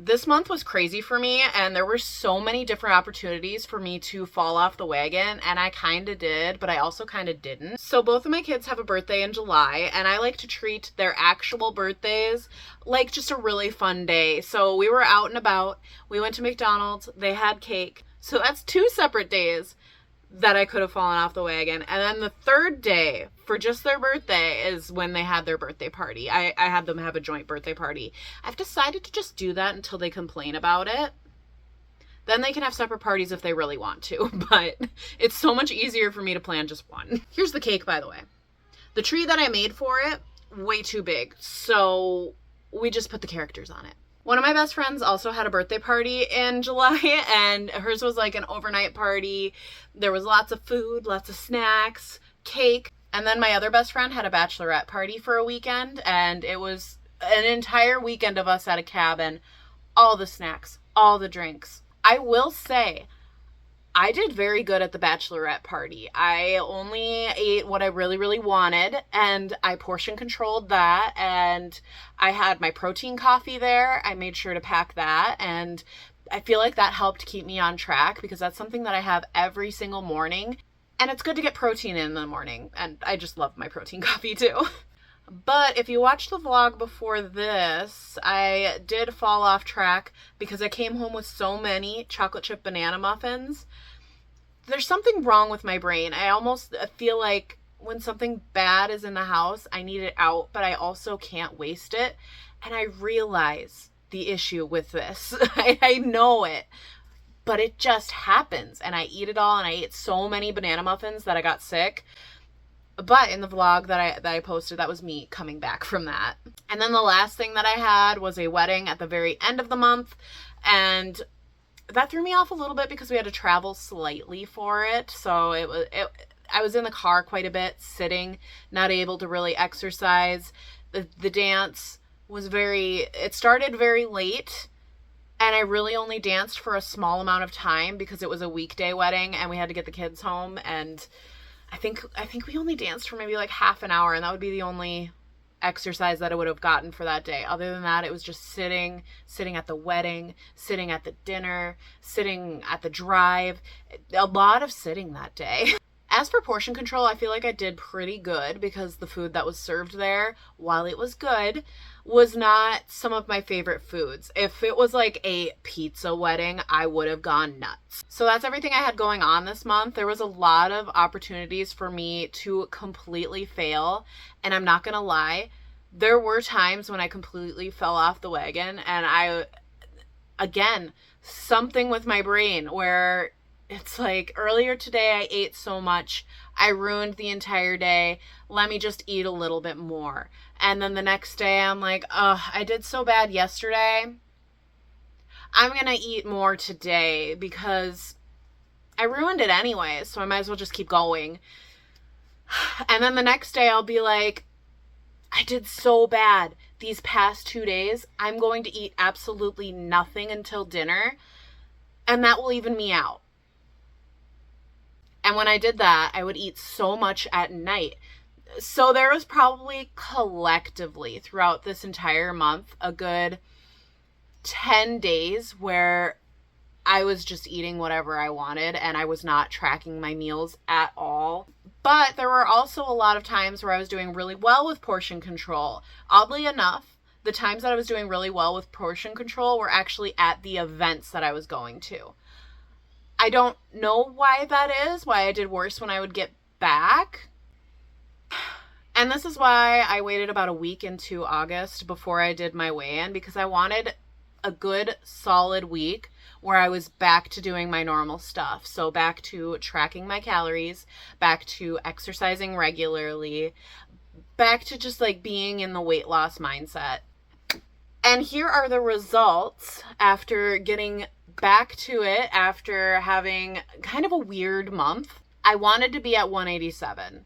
This month was crazy for me, and there were so many different opportunities for me to fall off the wagon, and I kind of did, but I also kind of didn't. So both of my kids have a birthday in July, and I like to treat their actual birthdays like just a really fun day. So we were out and about, we went to McDonald's, they had cake. So that's 2 separate days that I could have fallen off the wagon. And then the third day for just their birthday is when they had their birthday party. I had them have a joint birthday party. I've decided to just do that until they complain about it. Then they can have separate parties if they really want to, but it's so much easier for me to plan just one. Here's the cake, by the way. The tree that I made for it, way too big, so we just put the characters on it. One of my best friends also had a birthday party in July, and hers was like an overnight party. There was lots of food, lots of snacks, cake. And then my other best friend had a bachelorette party for a weekend, and it was an entire weekend of us at a cabin. All the snacks, all the drinks. I will say, I did very good at the bachelorette party. I only ate what I really wanted, and I portion controlled that, and I had my protein coffee there. I made sure to pack that, and I feel like that helped keep me on track because that's something that I have every single morning, and it's good to get protein in the morning, and I just love my protein coffee too. But if you watched the vlog before this, I did fall off track because I came home with so many chocolate chip banana muffins. There's something wrong with my brain. I almost feel like when something bad is in the house, I need it out, but I also can't waste it. And I realize the issue with this. I know it, but it just happens. And I eat it all, and I ate so many banana muffins that I got sick. But in the vlog that I posted, that was me coming back from that. And then the last thing that I had was a wedding at the very end of the month, and that threw me off a little bit because we had to travel slightly for it. So I was in the car quite a bit, sitting, not able to really exercise. The dance was it started very late, and I really only danced for a small amount of time because it was a weekday wedding and we had to get the kids home, and I think we only danced for maybe like half an hour, and that would be the only exercise that I would have gotten for that day. Other than that, it was just sitting at the wedding, sitting at the dinner, sitting at the drive. A lot of sitting that day. As for portion control, I feel like I did pretty good because the food that was served there, while it was good, was not some of my favorite foods. If it was like a pizza wedding, I would have gone nuts. So that's everything I had going on this month. There was a lot of opportunities for me to completely fail, and I'm not gonna lie, there were times when I completely fell off the wagon, and again, something with my brain where it's like, earlier today I ate so much, I ruined the entire day, let me just eat a little bit more. And then the next day I'm like, I did so bad yesterday, I'm gonna eat more today because I ruined it anyway, so I might as well just keep going. And then the next day I'll be like, I did so bad these past 2 days, I'm going to eat absolutely nothing until dinner, and that will even me out. And when I did that, I would eat so much at night. So there was probably collectively throughout this entire month a good 10 days where I was just eating whatever I wanted and I was not tracking my meals at all. But there were also a lot of times where I was doing really well with portion control. Oddly enough, the times that I was doing really well with portion control were actually at the events that I was going to. I don't know why that is, why I did worse when I would get back. And this is why I waited about a week into August before I did my weigh-in, because I wanted a good solid week where I was back to doing my normal stuff. So back to tracking my calories, back to exercising regularly, back to just like being in the weight loss mindset. And here are the results after getting back to it after having kind of a weird month. I wanted to be at 187.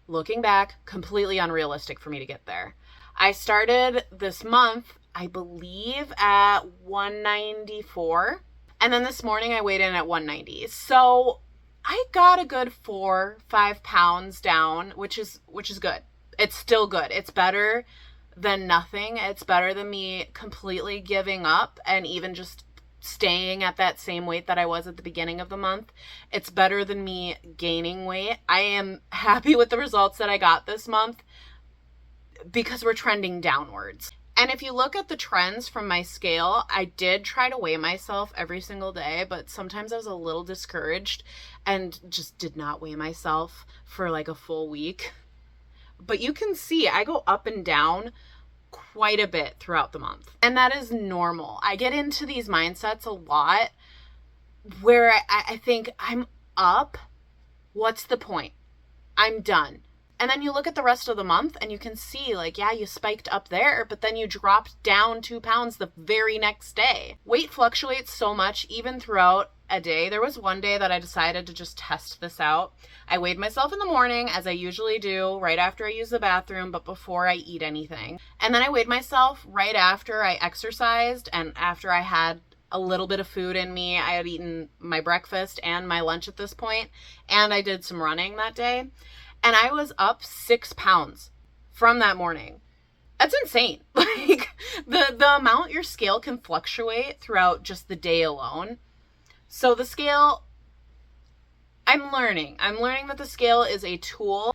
Looking back, completely unrealistic for me to get there. I started this month, I believe, at 194. And then this morning I weighed in at 190. So I got a good 4-5 pounds down, which is good. It's still good. It's better than nothing. It's better than me completely giving up and even just staying at that same weight that I was at the beginning of the month. It's better than me gaining weight. I am happy with the results that I got this month because we're trending downwards. And if you look at the trends from my scale, I did try to weigh myself every single day, but sometimes I was a little discouraged and just did not weigh myself for like a full week. But you can see I go up and down quite a bit throughout the month. And that is normal. I get into these mindsets a lot where I think I'm up. What's the point? I'm done. And then you look at the rest of the month and you can see like, yeah, you spiked up there, but then you dropped down 2 pounds the very next day. Weight fluctuates so much even throughout a day. There was one day that I decided to just test this out. I weighed myself in the morning, as I usually do, right after I use the bathroom, but before I eat anything. And then I weighed myself right after I exercised and after I had a little bit of food in me. I had eaten my breakfast and my lunch at this point, and I did some running that day. And I was up 6 pounds from that morning. That's insane. Like the amount your scale can fluctuate throughout just the day alone. So the scale, I'm learning that the scale is a tool.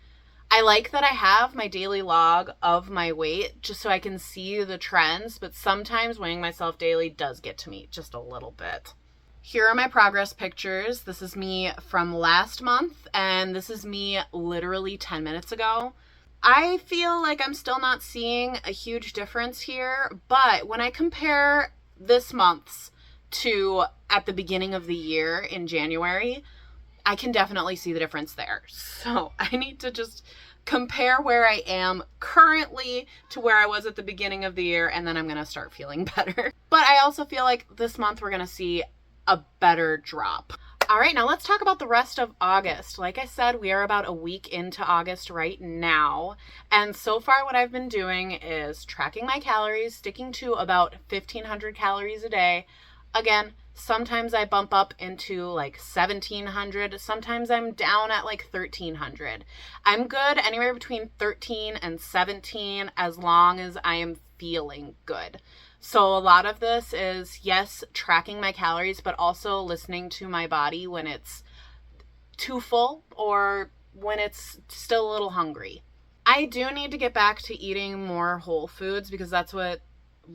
I like that I have my daily log of my weight just so I can see the trends, but sometimes weighing myself daily does get to me just a little bit. Here are my progress pictures. This is me from last month, and this is me literally 10 minutes ago. I feel like I'm still not seeing a huge difference here, but when I compare this month's to at the beginning of the year in January, I can definitely see the difference there. So I need to just compare where I am currently to where I was at the beginning of the year, and then I'm going to start feeling better. But I also feel like this month we're going to see a better drop. All right, now let's talk about the rest of August. Like I said, we are about a week into August right now. And so far what I've been doing is tracking my calories, sticking to about 1,500 calories a day. Again, sometimes I bump up into like 1,700. Sometimes I'm down at like 1,300. I'm good anywhere between 13 and 17 as long as I am feeling good. So a lot of this is, yes, tracking my calories, but also listening to my body when it's too full or when it's still a little hungry. I do need to get back to eating more whole foods because that's what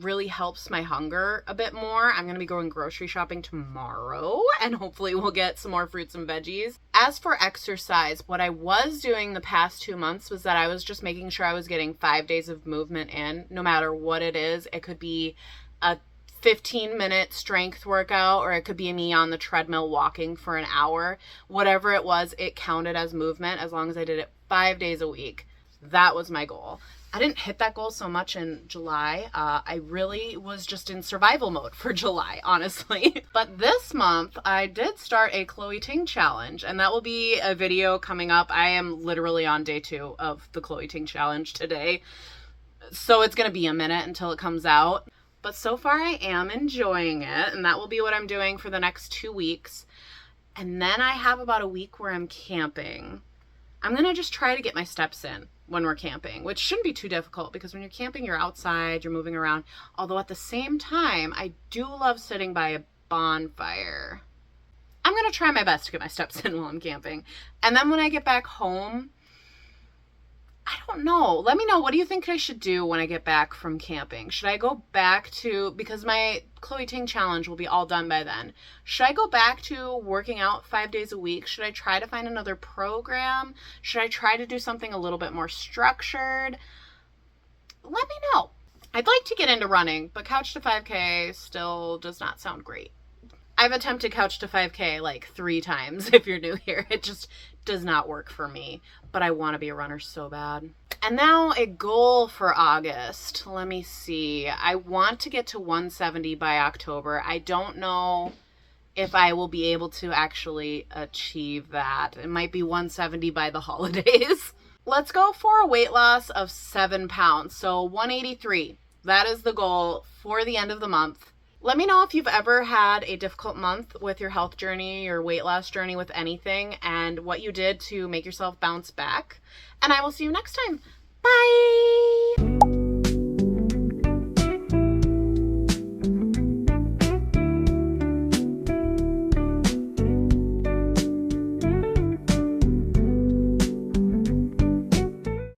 really helps my hunger a bit more. I'm going to be going grocery shopping tomorrow and hopefully we'll get some more fruits and veggies. As for exercise, what I was doing the past 2 months was that I was just making sure I was getting 5 days of movement in, no matter what it is. It could be a 15-minute strength workout, or it could be me on the treadmill walking for an hour. Whatever it was, it counted as movement as long as I did it 5 days a week. That was my goal. I didn't hit that goal so much in July. I really was just in survival mode for July, honestly. But this month, I did start a Chloe Ting challenge, and that will be a video coming up. I am literally on day 2 of the Chloe Ting challenge today, so it's going to be a minute until it comes out. But so far, I am enjoying it, and that will be what I'm doing for the next 2 weeks. And then I have about a week where I'm camping. I'm going to just try to get my steps in when we're camping, which shouldn't be too difficult because when you're camping, you're outside, you're moving around. Although at the same time, I do love sitting by a bonfire. I'm going to try my best to get my steps in while I'm camping. And then when I get back home, I don't know. Let me know. What do you think I should do when I get back from camping? Should I go back to, because my Chloe Ting challenge will be all done by then. Should I go back to working out 5 days a week? Should I try to find another program? Should I try to do something a little bit more structured? Let me know. I'd like to get into running, but Couch to 5K still does not sound great. I've attempted Couch to 5K like 3 times if you're new here. It just does not work for me, but I want to be a runner so bad. And now a goal for August. Let me see. I want to get to 170 by October. I don't know if I will be able to actually achieve that. It might be 170 by the holidays. Let's go for a weight loss of 7 pounds. So 183. That is the goal for the end of the month. Let me know if you've ever had a difficult month with your health journey, your weight loss journey, with anything, and what you did to make yourself bounce back. And I will see you next time. Bye!